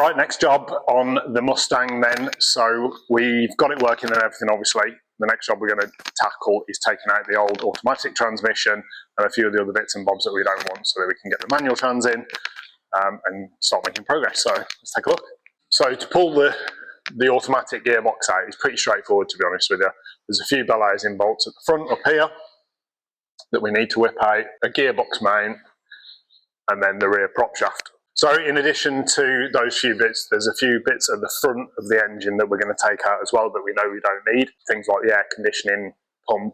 Alright, next job on the Mustang then. So we've got it working and everything obviously. The next job we're going to tackle is taking out the old automatic transmission and a few of the other bits and bobs that we don't want so that we can get the manual trans in and start making progress. So let's take a look. So to pull the automatic gearbox out is pretty straightforward, to be honest with you. There's a few bell housing bolts at the front up here that we need to whip out, a gearbox mount, and then the rear prop shaft. So in addition to those few bits, there's a few bits at the front of the engine that we're going to take out as well that we know we don't need. Things like the air conditioning pump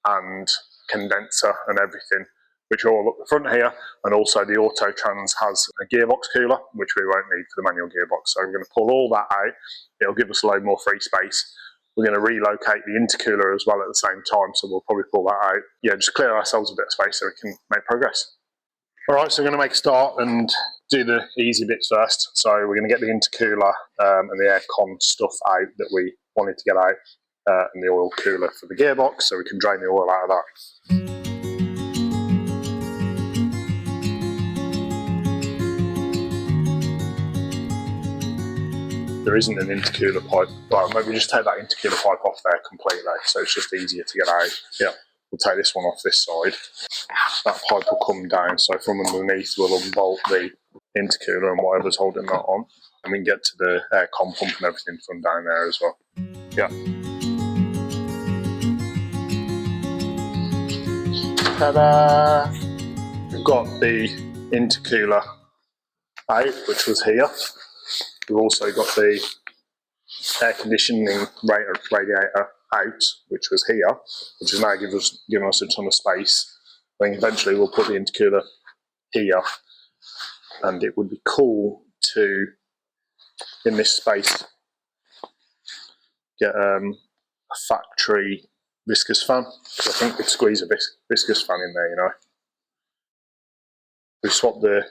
and condenser and everything, which are all up the front here. And also the auto trans has a gearbox cooler, which we won't need for the manual gearbox. So we're going to pull all that out. It'll give us a load more free space. We're going to relocate the intercooler as well at the same time, so we'll probably pull that out. Yeah, just clear ourselves a bit of space so we can make progress. Alright, so we're going to make a start and do the easy bits first. So we're going to get the intercooler and the aircon stuff out that we wanted to get out, and the oil cooler for the gearbox so we can drain the oil out of that. There isn't an intercooler pipe. Well, maybe just take that intercooler pipe off there completely, so it's just easier to get out. Yeah, we'll take this one off this side. That pipe will come down, so from underneath we'll unbolt the intercooler and whatever's holding that on. And we can get to the aircon pump and everything from down there as well. Yeah. Ta-da! We've got the intercooler out, which was here. We've also got the air conditioning radiator out, which was here, which is now giving us a ton of space. I think eventually we'll put the intercooler here, and it would be cool to, in this space, get a factory viscous fan. So I think we'd squeeze a viscous fan in there, you know. We swapped the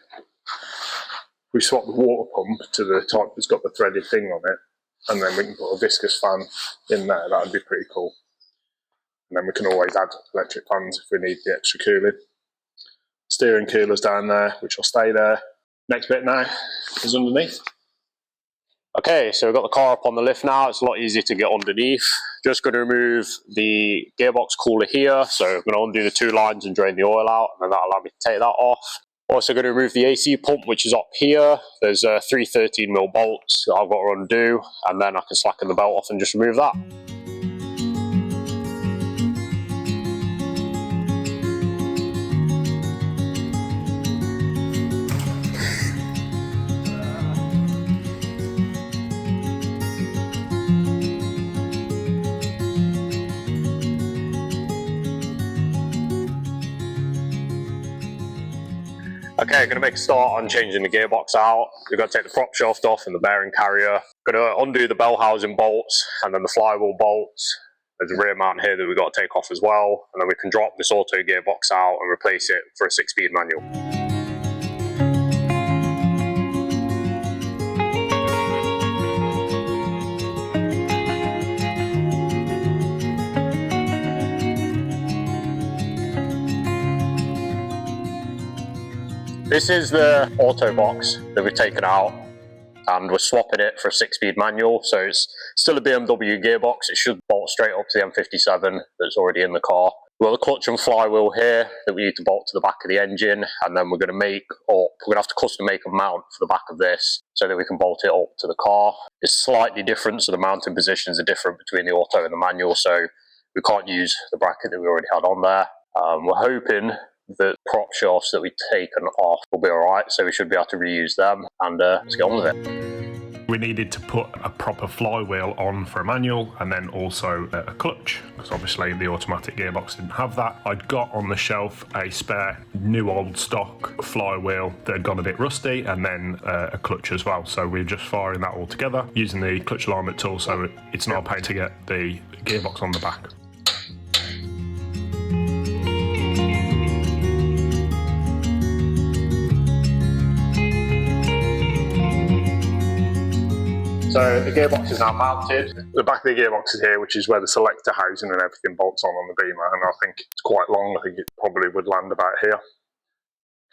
water pump to the type that's got the threaded thing on it, and then we can put a viscous fan in there. That would be pretty cool. And then we can always add electric fans if we need the extra cooling. Steering cooler's down there, which will stay there. Next bit now is underneath. Okay, so we've got the car up on the lift now. It's a lot easier to get underneath. Just going to remove the gearbox cooler here. So I'm going to undo the two lines and drain the oil out, and then that'll allow me to take that off. Also going to remove the AC pump, which is up here. There's 3 13mm bolts that I've got to undo, and then I can slacken the belt off and just remove that. Okay, I'm going to make a start on changing the gearbox out. We've got to take the prop shaft off and the bearing carrier. Going to undo the bell housing bolts and then the flywheel bolts. There's a rear mount here that we've got to take off as well. And then we can drop this auto gearbox out and replace it for a 6-speed manual. This is the auto box that we've taken out, and we're swapping it for a 6-speed manual. So it's still a BMW gearbox. It should bolt straight up to the M57 that's already in the car. We've got the clutch and flywheel here that we need to bolt to the back of the engine, and then we're going to have to custom make a mount for the back of this so that we can bolt it up to the car. It's slightly different, so the mounting positions are different between the auto and the manual, so we can't use the bracket that we already had on there. We're hoping the prop shafts that we've taken off will be alright, so we should be able to reuse them, and let's get on with it. We needed to put a proper flywheel on for a manual, and then also a clutch, because obviously the automatic gearbox didn't have that. I'd got on the shelf a spare new old stock flywheel that had gone a bit rusty, and then a clutch as well. So we're just firing that all together using the clutch alignment tool, so it's not a pain to get the gearbox on the back. So the gearbox is now mounted. The back of the gearbox is here, which is where the selector housing and everything bolts on the beamer, and I think it's quite long. I think it probably would land about here.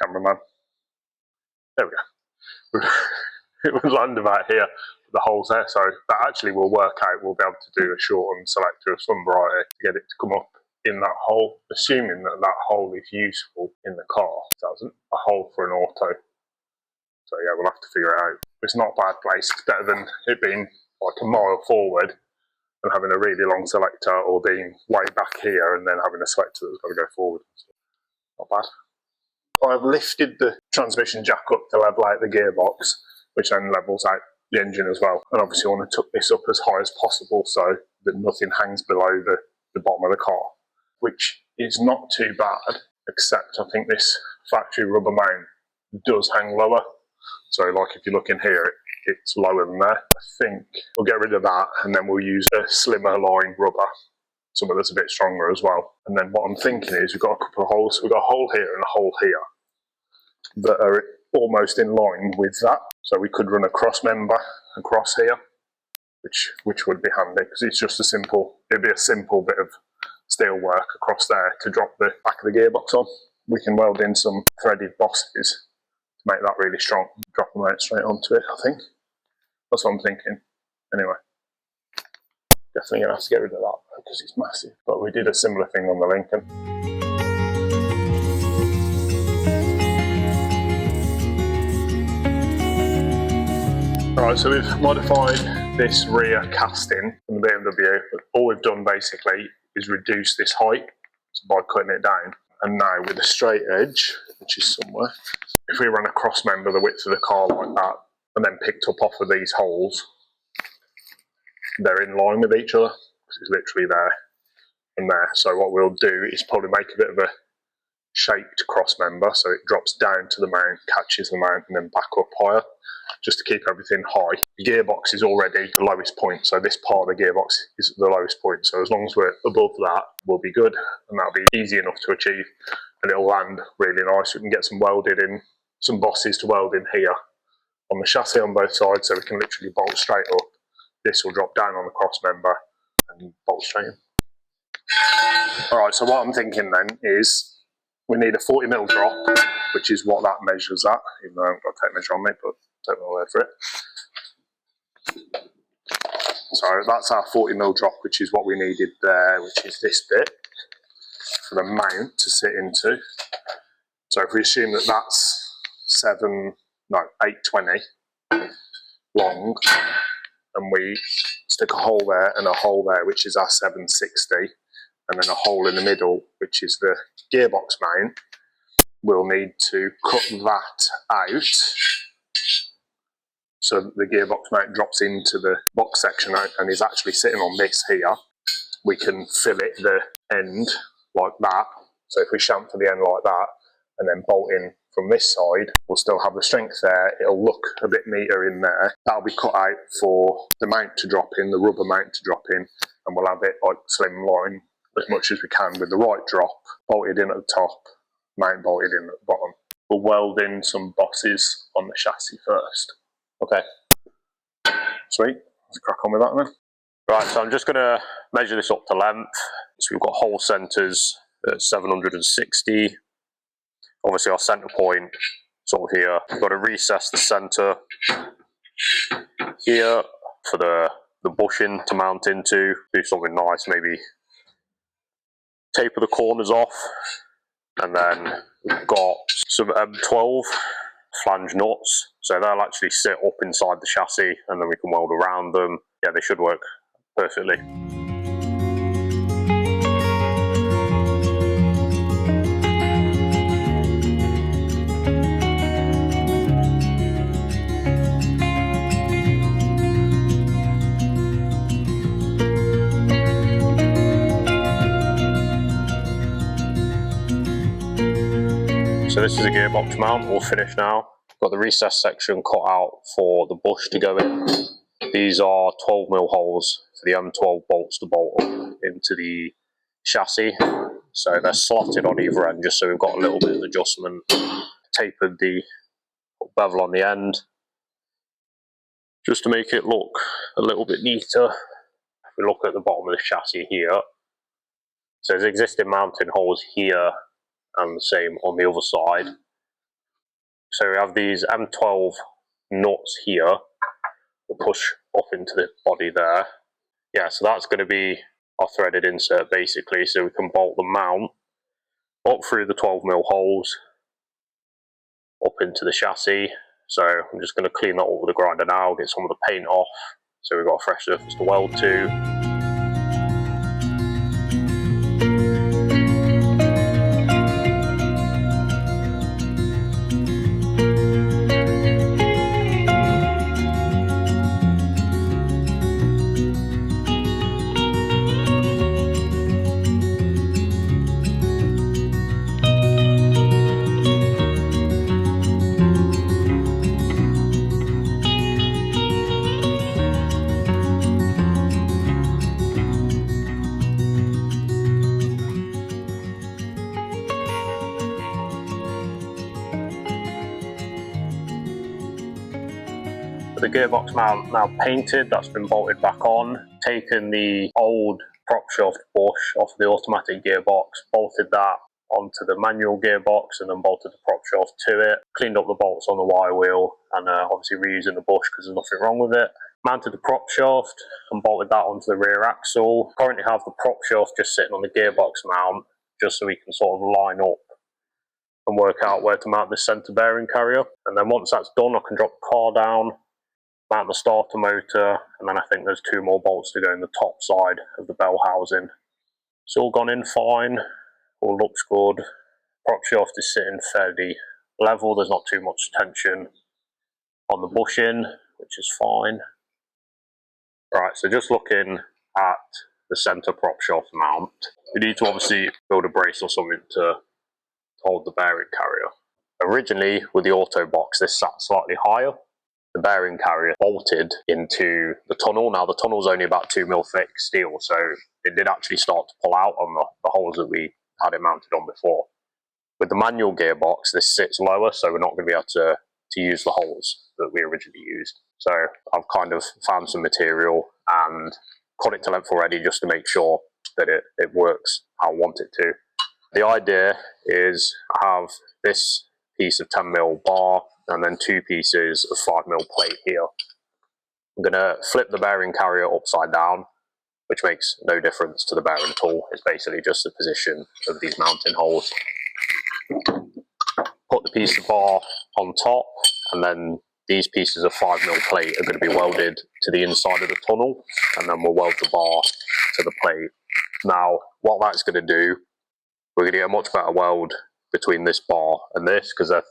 Cameraman. There we go. it would land about here, the holes there, so that actually will work out. We'll be able to do a shortened selector of some variety to get it to come up in that hole, assuming that that hole is useful in the car. So that's a hole for an auto. So yeah, we'll have to figure it out. It's not a bad place. It's better than it being like a mile forward and having a really long selector, or being way back here and then having a selector that's got to go forward. Not bad. I've lifted the transmission jack up to level out the gearbox, which then levels out the engine as well. And obviously I want to tuck this up as high as possible so that nothing hangs below the bottom of the car, which is not too bad, except I think this factory rubber mount does hang lower. So like if you look in here, it's lower than there. I think we'll get rid of that and then we'll use a slimmer line rubber, something that's a bit stronger as well. And then what I'm thinking is we've got a couple of holes. We've got a hole here and a hole here that are almost in line with that. So we could run a cross member across here, which would be handy because it's just it'd be a simple bit of steel work across there to drop the back of the gearbox on. We can weld in some threaded bosses to make that really strong. Drop them out straight onto it, I think. That's what I'm thinking. Anyway, definitely going to have to get rid of that because it's massive. But we did a similar thing on the Lincoln. Alright, so we've modified this rear casting from the BMW. All we've done basically is reduce this height by cutting it down. And now with a straight edge, which is somewhere, if we run a cross member the width of the car like that, and then picked up off of these holes, they're in line with each other, because it's literally there and there. So what we'll do is probably make a bit of a shaped cross member, so it drops down to the mount, catches the mount, and then back up higher, just to keep everything high. The gearbox is already the lowest point, so this part of the gearbox is the lowest point. So as long as we're above that, we'll be good, and that'll be easy enough to achieve, and it'll land really nice. We can get some welded in, some bosses to weld in here on the chassis on both sides, so we can literally bolt straight up. This will drop down on the cross member and bolt straight in. Alright, so what I'm thinking then is we need a 40mm drop, which is what that measures at, even though I haven't got a tape measure on me, but take my word for it. So that's our 40mm drop, which is what we needed there, which is this bit for the mount to sit into. So if we assume that that's 820 long, and we stick a hole there and a hole there, which is our 760, and then a hole in the middle, which is the gearbox mount, we'll need to cut that out so that the gearbox mount drops into the box section and is actually sitting on this here. We can fillet the end like that. So if we chamfer the end like that and then bolt in from this side, we'll still have the strength there. It'll look a bit neater in there. That'll be cut out for the mount to drop in, the rubber mount to drop in, and we'll have it like slimline as much as we can with the right drop, bolted in at the top, mount bolted in at the bottom. We'll weld in some bosses on the chassis first. Okay. Sweet. Let's crack on with that then. Right, so I'm just going to measure this up to length. So we've got hole centres at 760. Obviously our centre point sort of here. We've got to recess the centre here for the bushing to mount into. Do something nice, maybe taper the corners off. And then we've got some M12 flange nuts. So they'll actually sit up inside the chassis and then we can weld around them. Yeah, they should work perfectly. So this is a gearbox mount, all finished now. Got the recess section cut out for the bush to go in. These are 12mm holes for the M12 bolts to bolt up into the chassis. So they're slotted on either end just so we've got a little bit of adjustment. Tapered the bevel on the end just to make it look a little bit neater. If we look at the bottom of the chassis here, so there's existing mounting holes here and the same on the other side. So we have these M12 nuts here will push up into the body there. Yeah, so that's going to be our threaded insert basically, so we can bolt the mount up through the 12mm holes up into the chassis. So I'm just going to clean that up with a grinder now, get some of the paint off so we've got a fresh surface to weld to. The gearbox mount now painted, that's been bolted back on. Taken the old prop shaft bush off the automatic gearbox, bolted that onto the manual gearbox and then bolted the prop shaft to it. Cleaned up the bolts on the Y wheel and obviously reusing the bush because there's nothing wrong with it. Mounted the prop shaft and bolted that onto the rear axle. Currently have the prop shaft just sitting on the gearbox mount just so we can sort of line up and work out where to mount this centre bearing carrier. And then once that's done, I can drop the car down, mount the starter motor, and then I think there's 2 more bolts to go in the top side of the bell housing. It's all gone in fine, all looks good. Prop shaft is sitting fairly level, there's not too much tension on the bushing, which is fine. Right, so just looking at the centre prop shaft mount, you need to obviously build a brace or something to hold the bearing carrier. Originally with the auto box this sat slightly higher. The bearing carrier bolted into the tunnel. Now the tunnel's only about 2mm thick steel, so it did actually start to pull out on the holes that we had it mounted on before. With the manual gearbox, this sits lower, so we're not going to be able to use the holes that we originally used. So I've kind of found some material and cut it to length already just to make sure that it works how I want it to. The idea is I have this piece of 10mm bar and then 2 pieces of 5mm plate here. I'm going to flip the bearing carrier upside down, which makes no difference to the bearing at all. It's basically just the position of these mounting holes. Put the piece of bar on top, and then these pieces of 5mm plate are going to be welded to the inside of the tunnel, and then we'll weld the bar to the plate. Now, what that's going to do, we're going to get a much better weld between this bar and this, because they're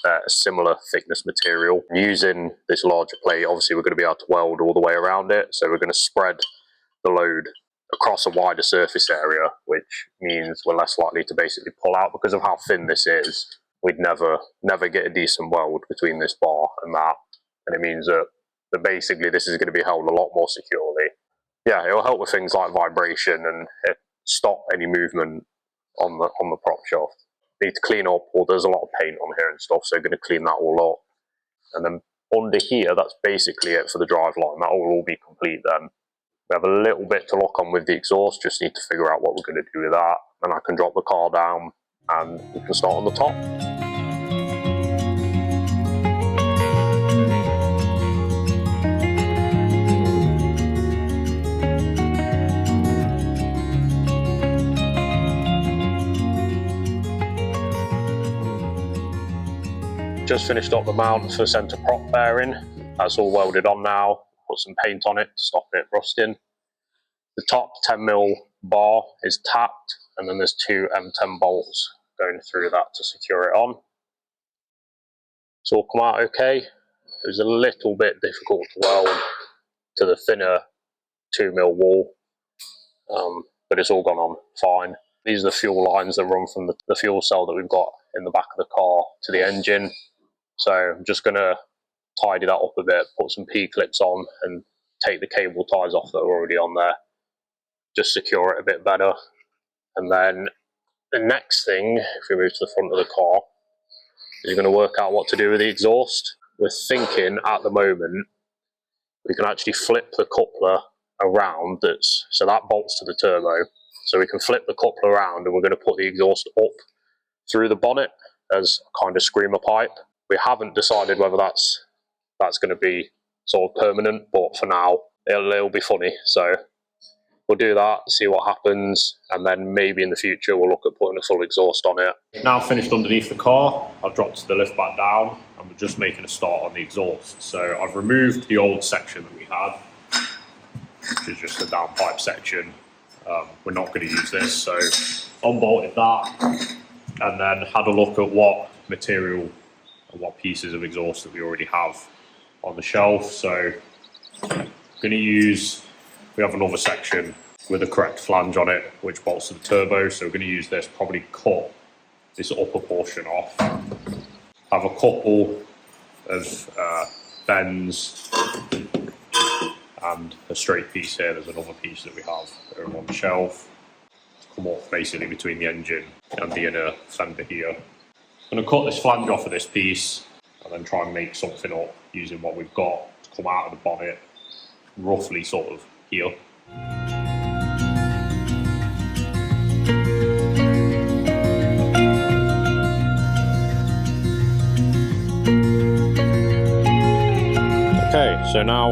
a similar thickness material. Using this larger plate, obviously we're going to be able to weld all the way around it, so we're going to spread the load across a wider surface area, which means we're less likely to basically pull out. Because of how thin this is, we'd never get a decent weld between this bar and that, and it means that basically this is going to be held a lot more securely. Yeah, it'll help with things like vibration and stop any movement on the prop shaft. Need to clean up, or there's a lot of paint on here and stuff, so I'm going to clean that all up. And then under here, that's basically it for the driveline. That will all be complete then. We have a little bit to lock on with the exhaust, just need to figure out what we're going to do with that. And I can drop the car down and we can start on the top. Just finished up the mount for the centre prop bearing. That's all welded on now. Put some paint on it to stop it rusting. The top 10mm bar is tapped, and then there's 2 M10 bolts going through that to secure it on. It's all come out okay. It was a little bit difficult to weld to the thinner 2mm wall, but it's all gone on fine. These are the fuel lines that run from the fuel cell that we've got in the back of the car to the engine. So I'm just going to tidy that up a bit, put some P-clips on and take the cable ties off that are already on there. Just secure it a bit better. And then the next thing, if we move to the front of the car, is going to work out what to do with the exhaust. We're thinking at the moment we can actually flip the coupler around, so that bolts to the turbo. So we can flip the coupler around and we're going to put the exhaust up through the bonnet as a kind of screamer pipe. We haven't decided whether that's that's going to be sort of permanent, but for now it'll be funny. So we'll do that, see what happens, and then maybe in the future we'll look at putting a full exhaust on it. Now finished underneath the car, I've dropped the lift back down and we're just making a start on the exhaust. So I've removed the old section that we had, which is just a downpipe section. We're not going to use this, so unbolted that and then had a look at what material and what pieces of exhaust that we already have on the shelf. So I'm going to use, we have another section with a correct flange on it which bolts to the turbo, so we're going to use this, probably cut this upper portion off. Have a couple of bends and a straight piece here. There's another piece that we have over on the shelf. Come off basically between the engine and the inner fender here. I'm going to cut this flange off of this piece and then try and make something up using what we've got to come out of the bonnet, roughly sort of here. Okay, so now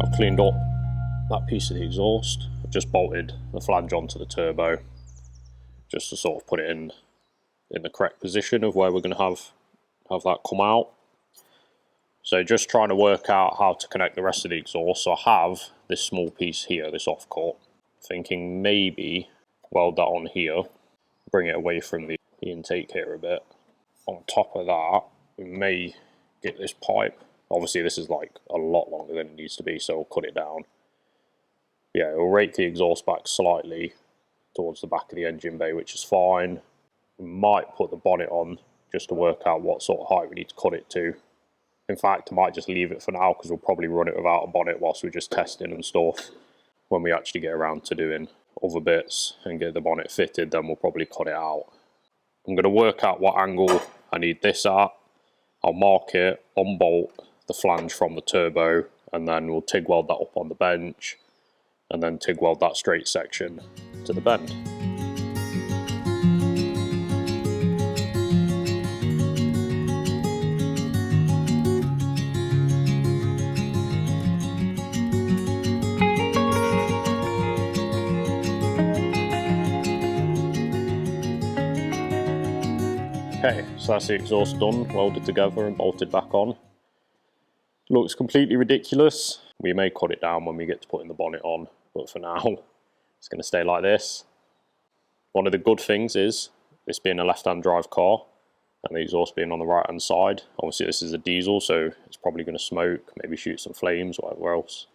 I've cleaned up that piece of the exhaust. I've just bolted the flange onto the turbo just to sort of put it in the correct position of where we're going to have that come out. So just trying to work out how to connect the rest of the exhaust. So I have this small piece here, this offcut, thinking maybe weld that on here, bring it away from the intake here a bit. On top of that, we may get this pipe. Obviously this is like a lot longer than it needs to be, so we'll cut it down. Yeah, we'll rake the exhaust back slightly towards the back of the engine bay, which is fine. We might put the bonnet on just to work out what sort of height we need to cut it to. In fact, I might just leave it for now because we'll probably run it without a bonnet whilst we're just testing and stuff. When we actually get around to doing other bits and get the bonnet fitted, then we'll probably cut it out. I'm going to work out what angle I need this at. I'll mark it, unbolt the flange from the turbo, and then we'll TIG weld that up on the bench, and then TIG weld that straight section to the bend. Okay, so that's the exhaust done, welded together and bolted back on. Looks completely ridiculous. We may cut it down when we get to putting the bonnet on, but for now, it's going to stay like this. One of the good things is, this being a left-hand drive car, and the exhaust being on the right-hand side. Obviously this is a diesel, so it's probably going to smoke, maybe shoot some flames, whatever else.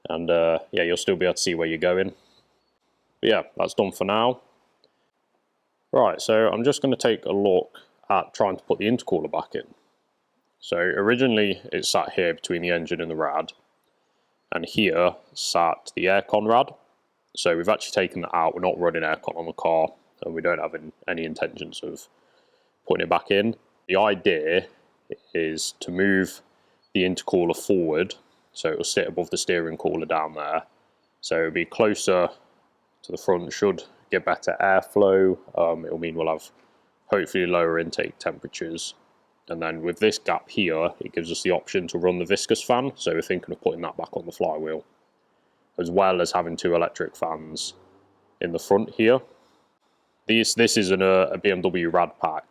And yeah, you'll still be able to see where you're going. But yeah, that's done for now. Right, so I'm just going to take a look at trying to put the intercooler back in. So originally it sat here between the engine and the rad, and here sat the aircon rad. So we've actually taken that out. We're not running aircon on the car, and we don't have any intentions of putting it back in. The idea is to move the intercooler forward, so it will sit above the steering cooler down there. So it'll be closer to the front, should get better airflow. It'll mean we'll have hopefully lower intake temperatures. And then with this gap here, it gives us the option to run the viscous fan. So we're thinking of putting that back on the flywheel, as well as having 2 electric fans in the front here. This is a BMW rad pack,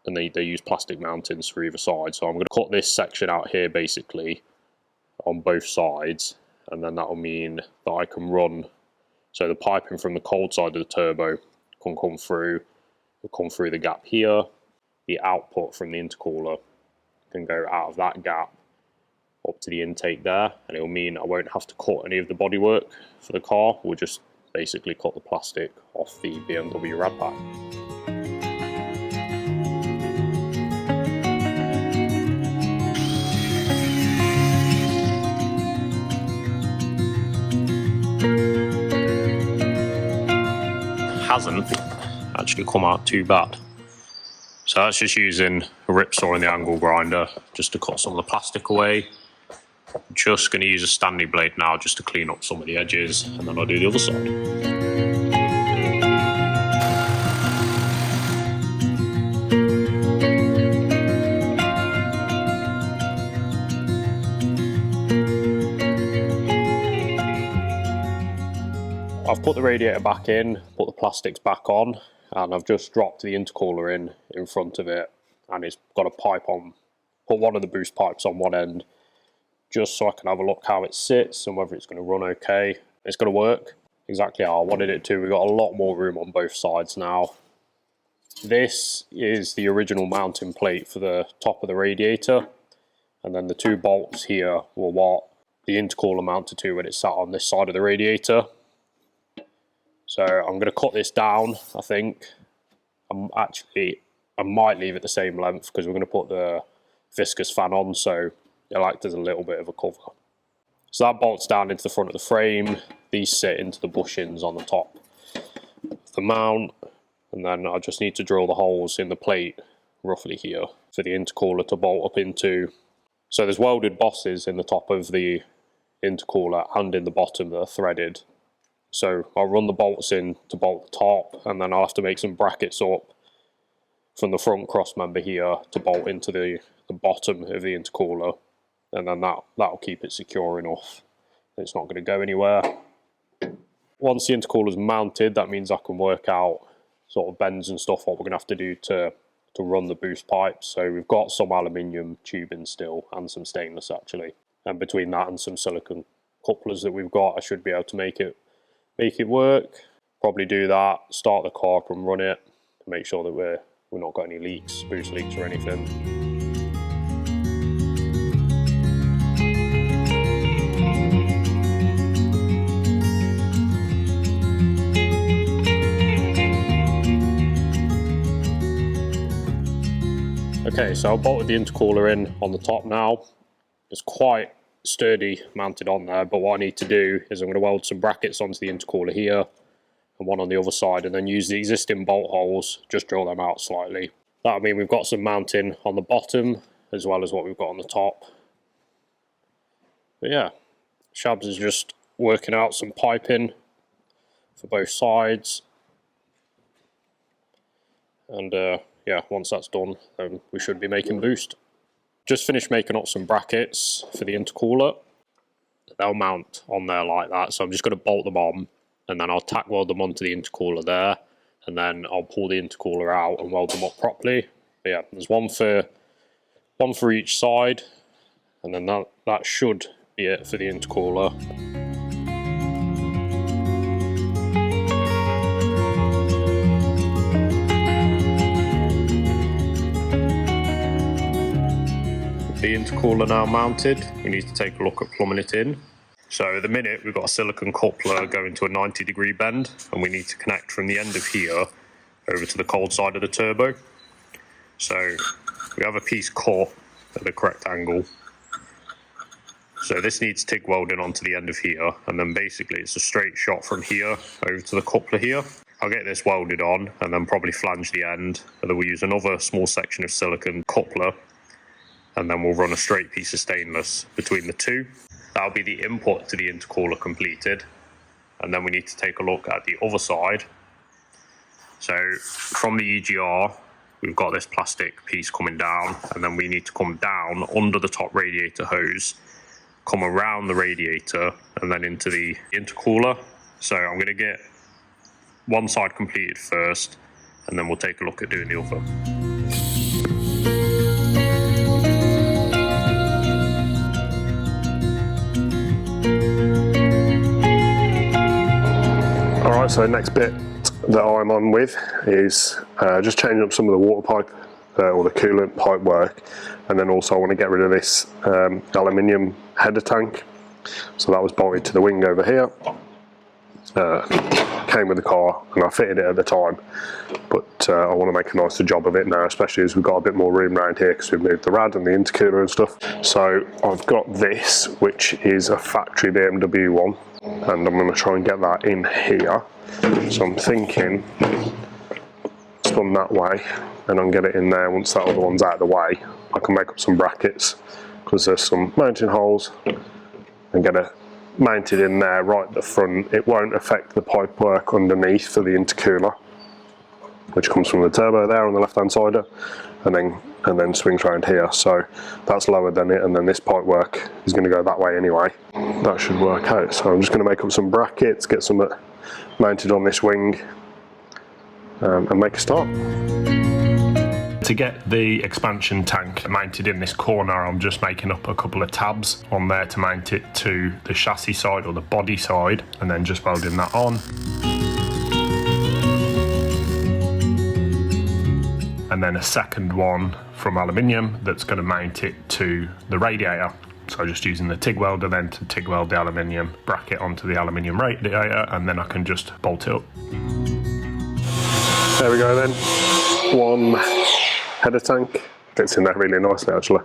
and they use plastic mountings for either side. So I'm going to cut this section out here basically on both sides, and then that will mean that I can run, so the piping from the cold side of the turbo can come through the gap here. The output from the intercooler can go out of that gap up to the intake there, and it will mean I won't have to cut any of the bodywork for the car. We'll just basically cut the plastic off the BMW rad pack. Hasn't actually come out too bad. So that's just using a rip saw and the angle grinder just to cut some of the plastic away. Just going to use a standing blade now just to clean up some of the edges, and then I'll do the other side. I've put the radiator back in, put the plastics back on, and I've just dropped the intercooler in front of it, and it's got a pipe on, put one of the boost pipes on one end, just so I can have a look how it sits and whether it's going to run okay. It's going to work exactly how I wanted it to. We've got a lot more room on both sides now. This is the original mounting plate for the top of the radiator, and then the two bolts here were what the intercooler mounted to when it sat on this side of the radiator. So I'm going to cut this down, I think. I might leave it the same length because we're going to put the viscous fan on, so it acts as a little bit of a cover. So that bolts down into the front of the frame. These sit into the bushings on the top of the mount, and then I just need to drill the holes in the plate roughly here for the intercooler to bolt up into. So there's welded bosses in the top of the intercooler and in the bottom that are threaded. So I'll run the bolts in to bolt the top, and then I'll have to make some brackets up from the front cross member here to bolt into the bottom of the intercooler, and then that'll keep it secure enough. It's not going to go anywhere. Once the intercooler's mounted, that means I can work out sort of bends and stuff, what we're going to have to do to run the boost pipes. So we've got some aluminium tubing still, and some stainless actually. And between that and some silicone couplers that we've got, I should be able to make it work. Probably do that, start the car up and run it to make sure that we're not got any leaks, boost leaks or anything. Okay, so I've bolted the intercooler in on the top now. It's quite sturdy mounted on there, but what I need to do is I'm going to weld some brackets onto the intercooler here and one on the other side, and then use the existing bolt holes, just drill them out slightly. That'll mean we've got some mounting on the bottom as well as what we've got on the top. But yeah, Shabs is just working out some piping for both sides, and yeah, once that's done, then we should be making boost. Just finished making up some brackets for the intercooler. They'll mount on there like that, so I'm just going to bolt them on, and then I'll tack weld them onto the intercooler there, and then I'll pull the intercooler out and weld them up properly. But yeah, there's one for each side, and then that should be it for the intercooler. The intercooler now mounted, we need to take a look at plumbing it in. So at the minute we've got a silicone coupler going to a 90-degree bend, and we need to connect from the end of here over to the cold side of the turbo. So we have a piece cut at the correct angle. So this needs TIG welding onto the end of here, and then basically it's a straight shot from here over to the coupler here. I'll get this welded on and then probably flange the end, and then we'll use another small section of silicone coupler, and then we'll run a straight piece of stainless between the two. That'll be the input to the intercooler completed, and then we need to take a look at the other side. So from the EGR, we've got this plastic piece coming down, and then we need to come down under the top radiator hose, come around the radiator, and then into the intercooler. So I'm going to get one side completed first, and then we'll take a look at doing the other. Alright, so the next bit that I'm on with is just changing up some of the water pipe or the coolant pipe work, and then also I want to get rid of this aluminium header tank. So that was bolted to the wing over here, came with the car, and I fitted it at the time, but I want to make a nicer job of it now, especially as we've got a bit more room around here because we've moved the rad and the intercooler and stuff. So I've got this, which is a factory BMW one, and I'm going to try and get that in here. So I'm thinking it's done that way, and I can get it in there. Once that other one's out of the way, I can make up some brackets because there's some mounting holes, and get it mounted in there right at the front. It won't affect the pipe work underneath for the intercooler, which comes from the turbo there on the left hand side, and then swings around here. So that's lower than it, and then this pipe work is going to go that way anyway. That should work out. So I'm just going to make up some brackets, get some mounted on this wing and make a start. To get the expansion tank mounted in this corner, I'm just making up a couple of tabs on there to mount it to the chassis side or the body side, and then just welding that on. And then a second one from aluminium that's going to mount it to the radiator. So just using the TIG welder then to TIG weld the aluminium bracket onto the aluminium radiator, and then I can just bolt it up. There we go then. One header tank, fits in there really nicely actually.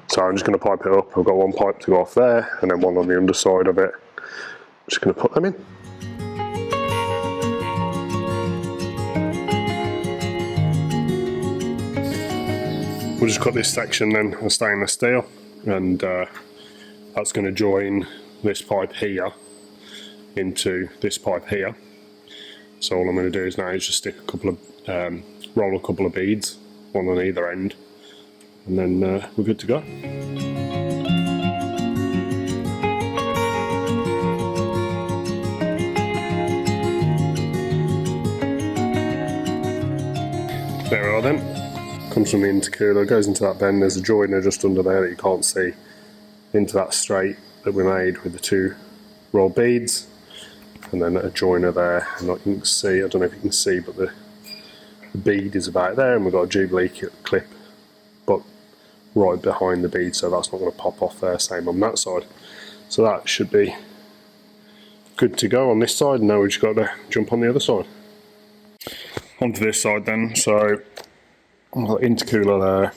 So I'm just going to pipe it up. I've got one pipe to go off there and then one on the underside of it. I'm just going to put them in. We'll just cut this section then of stainless steel, and that's going to join this pipe here into this pipe here. So all I'm going to do is now is just stick a couple of roll a couple of beads, one on either end, and then we're good to go. There we are then. Comes from the intercooler, goes into that bend. There's a joiner just under there that you can't see, into that straight that we made with the two roll beads, and then a joiner there. And like you can see, I don't know if you can see, but the bead is about there, and we've got a Jubilee clip but right behind the bead, so that's not going to pop off there. Same on that side. So that should be good to go on this side. Now we've just got to jump on the other side. Onto this side then. So I've got intercooler there,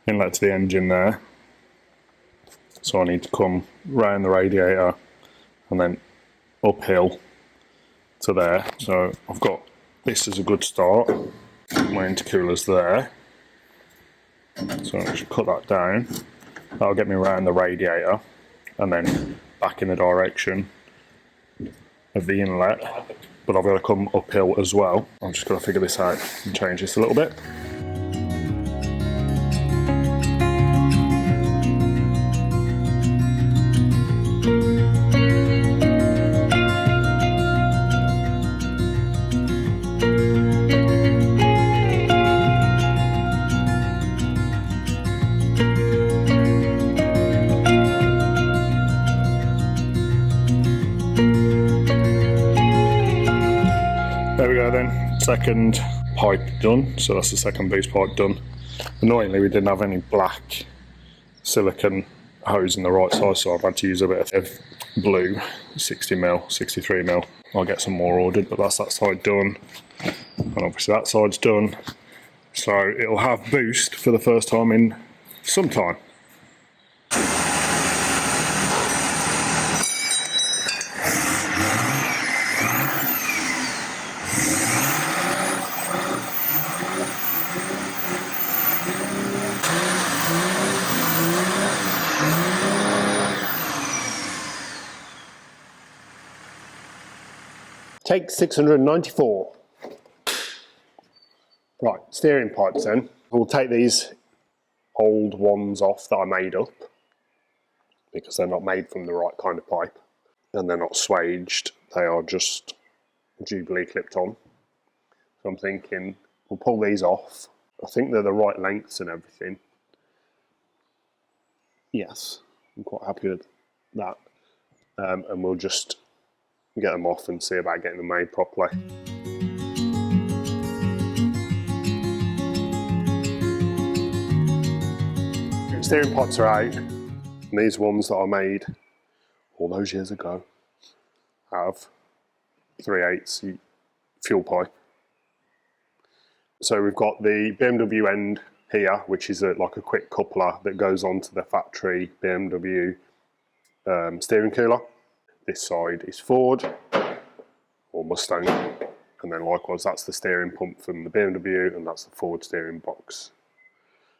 inlet to the engine there. So I need to come round the radiator and then uphill to there. So I've got this as a good start. My intercooler's there. So I should cut that down. That'll get me around the radiator and then back in the direction of the inlet. But I've got to come uphill as well. I'm just going to figure this out and change this a little bit. There we go then, second pipe done, so that's the second boost pipe done. Annoyingly we didn't have any black silicone hose in the right size, so I've had to use a bit of blue, 60mm, 63mm. I'll get some more ordered, but that's that side done, and obviously that side's done. So it'll have boost for the first time in some time. Take 694. Right, steering pipes then. We'll take these old ones off that I made up because they're not made from the right kind of pipe and they're not swaged, they are just Jubilee clipped on. So I'm thinking we'll pull these off. I think they're the right lengths and everything. Yes, I'm quite happy with that. And we'll just get them off and see about getting them made properly. Steering pipes are out, and these ones that I made all those years ago have 3/8 fuel pipe. So we've got the BMW end here, which is like a quick coupler that goes onto the factory BMW steering cooler. This side is Ford or Mustang, and then likewise that's the steering pump from the BMW, and that's the Ford steering box.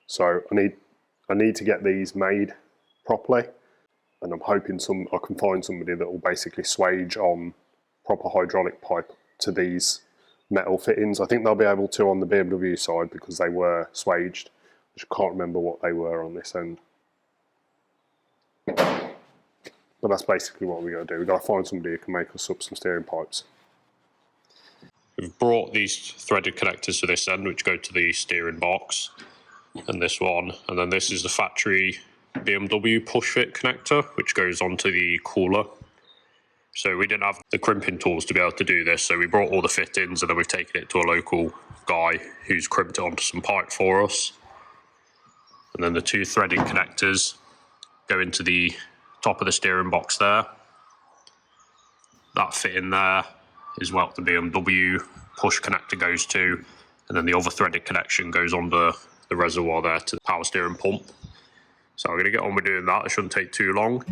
So I need to get these made properly, and I'm hoping I can find somebody that will basically swage on proper hydraulic pipe to these metal fittings. I think they'll be able to on the BMW side because they were swaged. I just can't remember what they were on this end. But that's basically what we got to do. We've got to find somebody who can make us up some steering pipes. We've brought these threaded connectors to this end, which go to the steering box, and this one, and then this is the factory BMW push fit connector, which goes onto the cooler. So we didn't have the crimping tools to be able to do this, so we brought all the fittings, and then we've taken it to a local guy who's crimped it onto some pipe for us. And then the two threaded connectors go into the top of the steering box there. That fit in there is what the BMW push connector goes to, and then the other threaded connection goes on the reservoir there to the power steering pump. So I'm going to get on with doing that. It shouldn't take too long.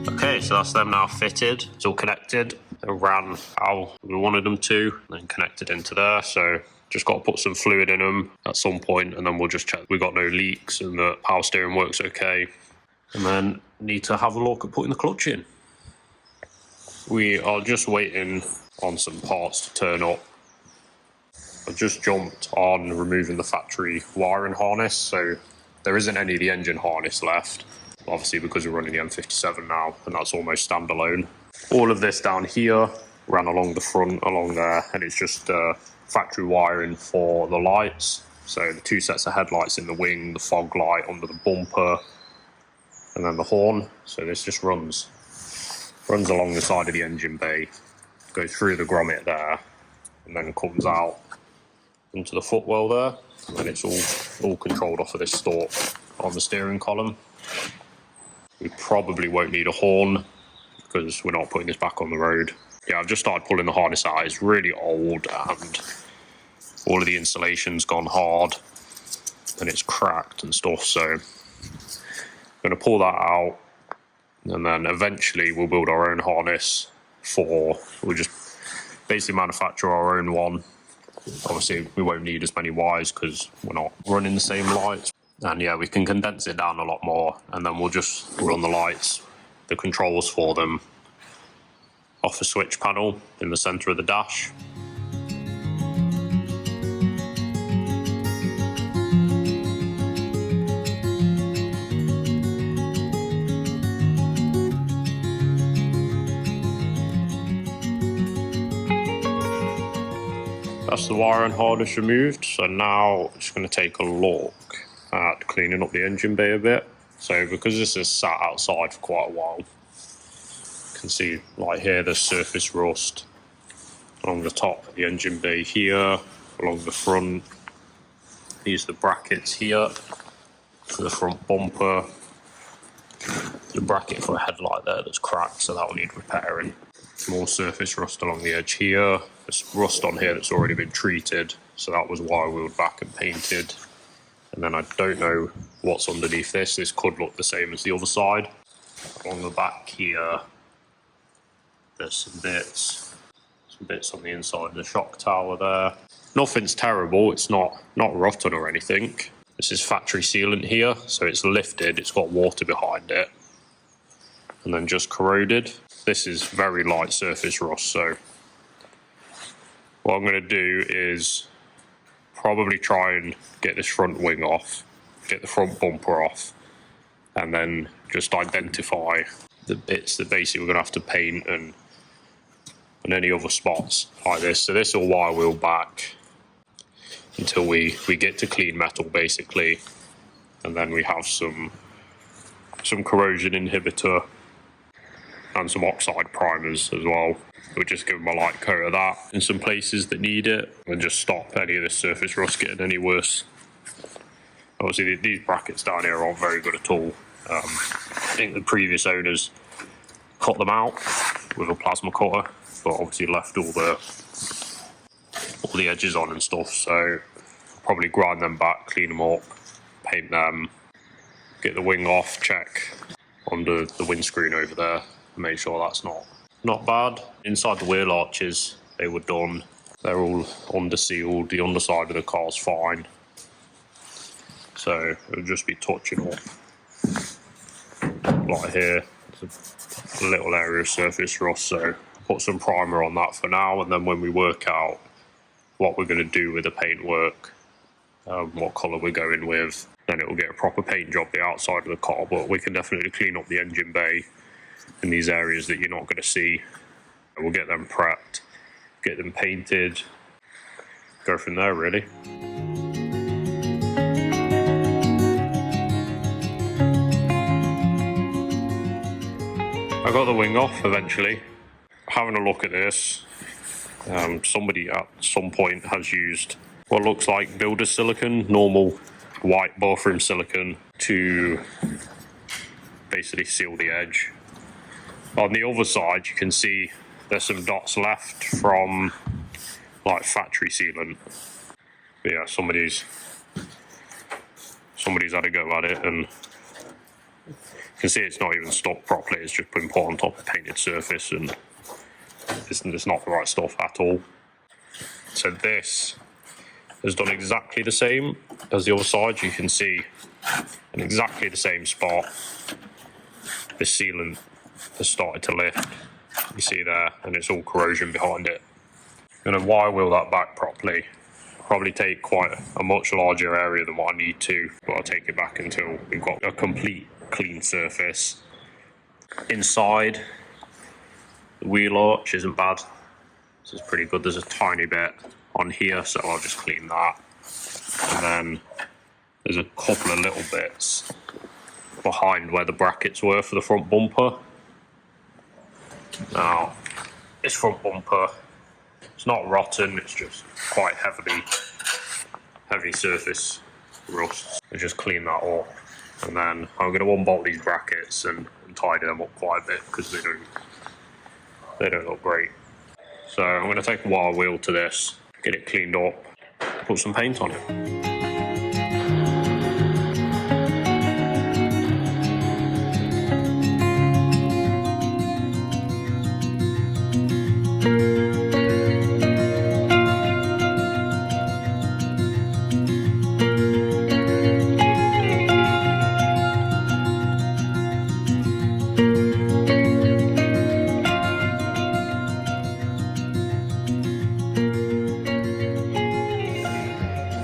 Okay, so that's them now fitted. It's all connected. They ran how we wanted them to, and then connected into there. So just got to put some fluid in them at some point, and then we'll just check we've got no leaks and the power steering works okay. And then need to have a look at putting the clutch in. We are just waiting on some parts to turn up. I've just jumped on removing the factory wiring harness, so there isn't any of the engine harness left. Obviously because we're running the M57 now, and that's almost standalone. All of this down here ran along the front, along there, and it's just factory wiring for the lights. So the two sets of headlights in the wing, the fog light under the bumper, and then the horn. So this just runs along the side of the engine bay, goes through the grommet there, and then comes out into the footwell there, and it's all controlled off of this stalk on the steering column. We probably won't need a horn because we're not putting this back on the road. Yeah, I've just started pulling the harness out. It's really old, and all of the insulation's gone hard, and it's cracked and stuff. So I'm going to pull that out, and then eventually we'll build our own harness we'll just basically manufacture our own one. Obviously we won't need as many wires because we're not running the same lights. And yeah, we can condense it down a lot more, and then we'll just run the lights, the controls for them, off a switch panel in the center of the dash. That's the wiring harness removed, so now it's going to take a look at cleaning up the engine bay a bit. So because this has sat outside for quite a while, you can see like here there's surface rust along the top of the engine bay here, along the front. These are the brackets here for the front bumper. The bracket for a headlight there that's cracked, so that will need repairing. More surface rust along the edge here. There's rust on here that's already been treated, so that was wire wheeled back and painted. And then I don't know what's underneath this. This could look the same as the other side. Along the back here, there's some bits on the inside of the shock tower there. Nothing's terrible, it's not rotten or anything. This is factory sealant here, so it's lifted, it's got water behind it, and then just corroded. This is very light surface rust, so what I'm going to do is probably try and get this front wing off, get the front bumper off, and then just identify the bits that basically we're going to have to paint and any other spots like this. So this will wire wheel back until we get to clean metal basically, and then we have some corrosion inhibitor and some oxide primers as well. We'll just give them a light coat of that in some places that need it, and just stop any of this surface rust getting any worse. Obviously these brackets down here aren't very good at all. I think the previous owners cut them out with a plasma cutter, but obviously left all the edges on and stuff, so I'll probably grind them back, clean them up, paint them, get the wing off, check under the windscreen over there, make sure that's not bad. Inside the wheel arches, they were done. They're all under sealed. The underside of the car's fine. So it'll just be touching up. Like here, there's a little area of surface rust, so put some primer on that for now, and then when we work out what we're going to do with the paintwork, what colour we're going with. Then it will get a proper paint job the outside of the car, but we can definitely clean up the engine bay in these areas that you're not going to see. We'll get them prepped, get them painted, go from there really. I got the wing off eventually. Having a look at this, somebody at some point has used what looks like builder silicone, normal white bathroom silicone, to basically seal the edge. On the other side you can see there's some dots left from like factory sealant. But yeah, somebody's had a go at it, and you can see it's not even stuck properly. It's just been put on top of a painted surface, and it's not the right stuff at all. So this has done exactly the same as the other side. You can see in exactly the same spot the sealant has started to lift. You see there, and it's all corrosion behind it. I'm going to wire wheel that back properly. Probably take quite a much larger area than what I need to, but I'll take it back until we've got a complete clean surface. Inside, the wheel arch isn't bad. This is pretty good. There's a tiny bit on here, so I'll just clean that. And then there's a couple of little bits behind where the brackets were for the front bumper. Now, this front bumper, it's not rotten, it's just quite heavy surface rust. I just clean that up, and then I'm going to unbolt these brackets and tidy them up quite a bit because they don't look great. So I'm going to take a wire wheel to this, get it cleaned up, put some paint on it.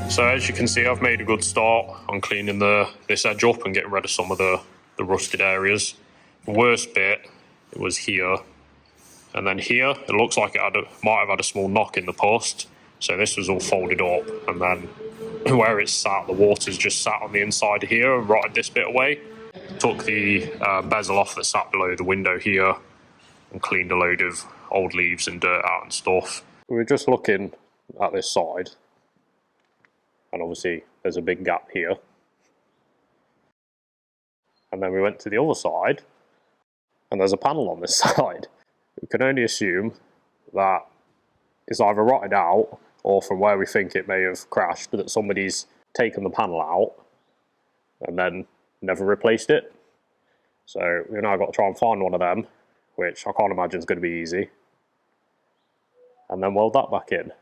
So as you can see, I've made a good start on cleaning this edge up and getting rid of some of the rusted areas. The worst bit was here, and then here it looks like it might have had a small knock in the post. So this was all folded up, and then where it's sat, the water's just sat on the inside here and rotted this bit away. Took the bezel off that sat below the window here and cleaned a load of old leaves and dirt out and stuff. We were just looking at this side, and obviously there's a big gap here. And then we went to the other side, and there's a panel on this side. We can only assume that it's either rotted out, or from where we think it may have crashed, that somebody's taken the panel out and then never replaced it. So we've now got to try and find one of them, which I can't imagine is going to be easy, and then weld that back in.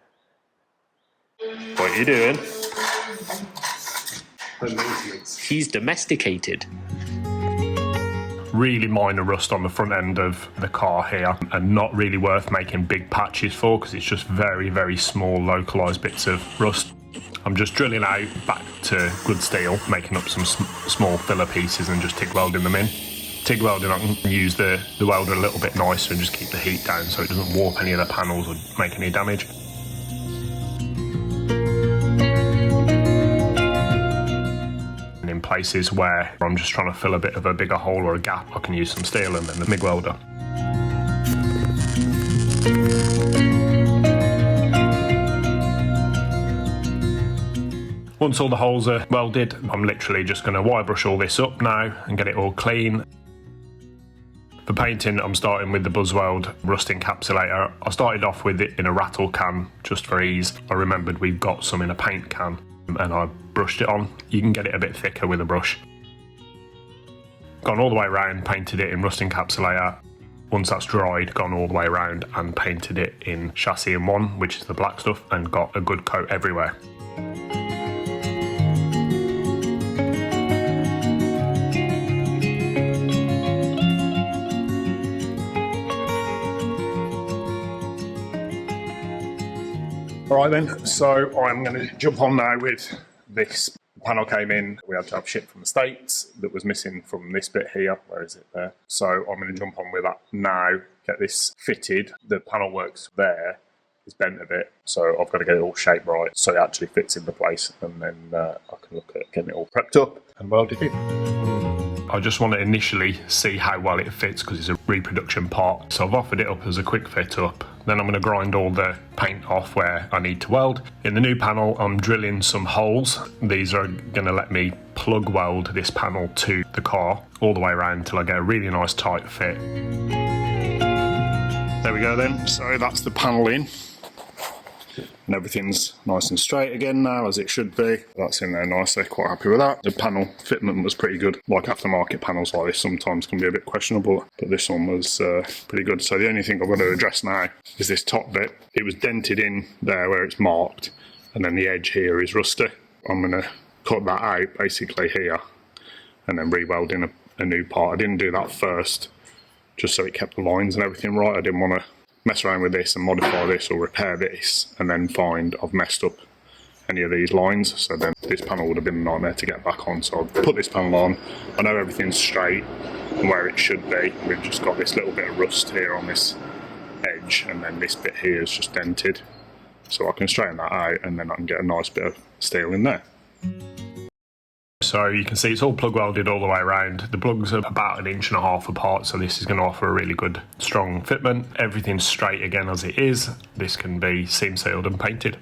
What are you doing? He's domesticated. Really minor rust on the front end of the car here, and not really worth making big patches for because it's just very, very small localized bits of rust. I'm just drilling out back to good steel, making up some small filler pieces and just TIG welding them in. TIG welding, I can use the welder a little bit nicer and just keep the heat down so it doesn't warp any of the panels or make any damage. In places where I'm just trying to fill a bit of a bigger hole or a gap, I can use some steel and then the MIG welder. Once all the holes are welded, I'm literally just going to wire brush all this up now and get it all clean. For painting, I'm starting with the Buzzweld rust encapsulator. I started off with it in a rattle can just for ease. I remembered we've got some in a paint can, and I brushed it on. You can get it a bit thicker with a brush. Gone all the way around, painted it in rust encapsulator. Once that's dried, gone all the way around and painted it in chassis M1, which is the black stuff, and got a good coat everywhere. All right then, so I'm going to jump on now with this panel came in, we had to have shit from the States that was missing from this bit here. Where is it there? So I'm going to jump on with that now, get this fitted. The panel works there, it's bent a bit, so I've got to get it all shaped right so it actually fits into place, and then I can look at getting it all prepped up and welded in. I just want to initially see how well it fits because it's a reproduction part. So I've offered it up as a quick fit up. Then I'm going to grind all the paint off where I need to weld. In the new panel, I'm drilling some holes. These are going to let me plug weld this panel to the car all the way around until I get a really nice tight fit. There we go then. So that's the panel in. And everything's nice and straight again now, as it should be. That's in there nicely, quite happy with that. The panel fitment was pretty good. Like aftermarket panels like this sometimes can be a bit questionable, but this one was pretty good. So the only thing I've got to address now is this top bit. It was dented in there where it's marked, and then the edge here is rusty. I'm going to cut that out basically here, and then re-weld in a new part. I didn't do that first, just so it kept the lines and everything right. I didn't want to mess around with this and modify this or repair this and then find I've messed up any of these lines, so then this panel would have been a nightmare to get back on. So I've put this panel on. I know everything's straight and where it should be. We've just got this little bit of rust here on this edge, and then this bit here is just dented, so I can straighten that out and then I can get a nice bit of steel in there. So you can see it's all plug welded all the way around. The plugs are about 1.5 inches apart, so this is going to offer a really good strong fitment. Everything's straight again as it is. This can be seam sealed and painted.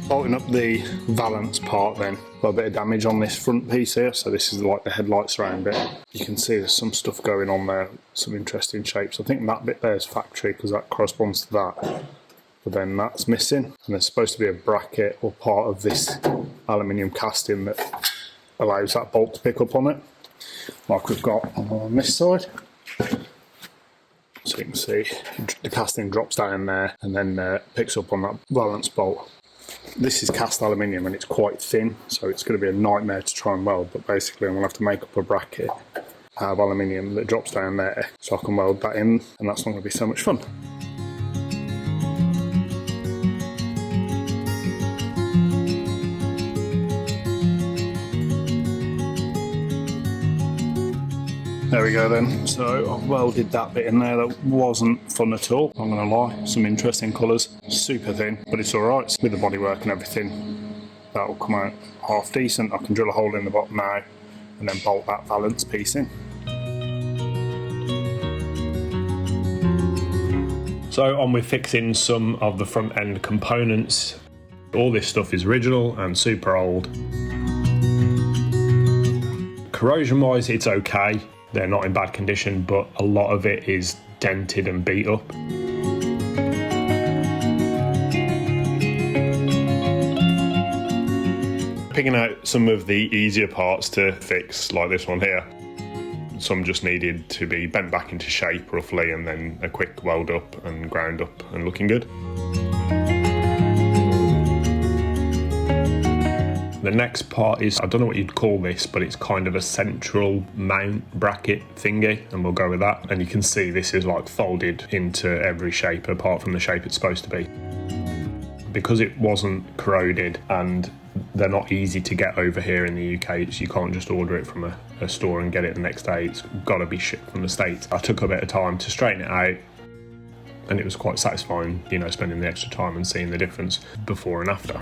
Bolting up the valance part then, got a bit of damage on this front piece here, so this is like the headlights around bit. You can see there's some stuff going on there, some interesting shapes. I think that bit there is factory because that corresponds to that, but then that's missing, and there's supposed to be a bracket or part of this aluminium casting that allows that bolt to pick up on it, like we've got on this side. So you can see the casting drops down there and then picks up on that valance bolt. This is cast aluminium and it's quite thin, so it's going to be a nightmare to try and weld, but basically I'm going to have to make up a bracket out of aluminium that drops down there so I can weld that in, and that's not going to be so much fun. There we go then, so I've welded that bit in there. That wasn't fun at all, I'm gonna lie. Some interesting colours, super thin, but it's alright. With the bodywork and everything, that'll come out half decent. I can drill a hole in the bottom now and then bolt that valance piece in. So on with fixing some of the front end components. All this stuff is original and super old. Corrosion wise, it's okay. They're not in bad condition, but a lot of it is dented and beat up. Picking out some of the easier parts to fix, like this one here. Some just needed to be bent back into shape roughly, and then a quick weld up and ground up and looking good. The next part is, I don't know what you'd call this, but it's kind of a central mount bracket thingy, and we'll go with that. And you can see this is like folded into every shape apart from the shape it's supposed to be. Because it wasn't corroded and they're not easy to get over here in the UK, you can't just order it from a store and get it the next day. It's got to be shipped from the States. I took a bit of time to straighten it out, and it was quite satisfying, you know, spending the extra time and seeing the difference before and after.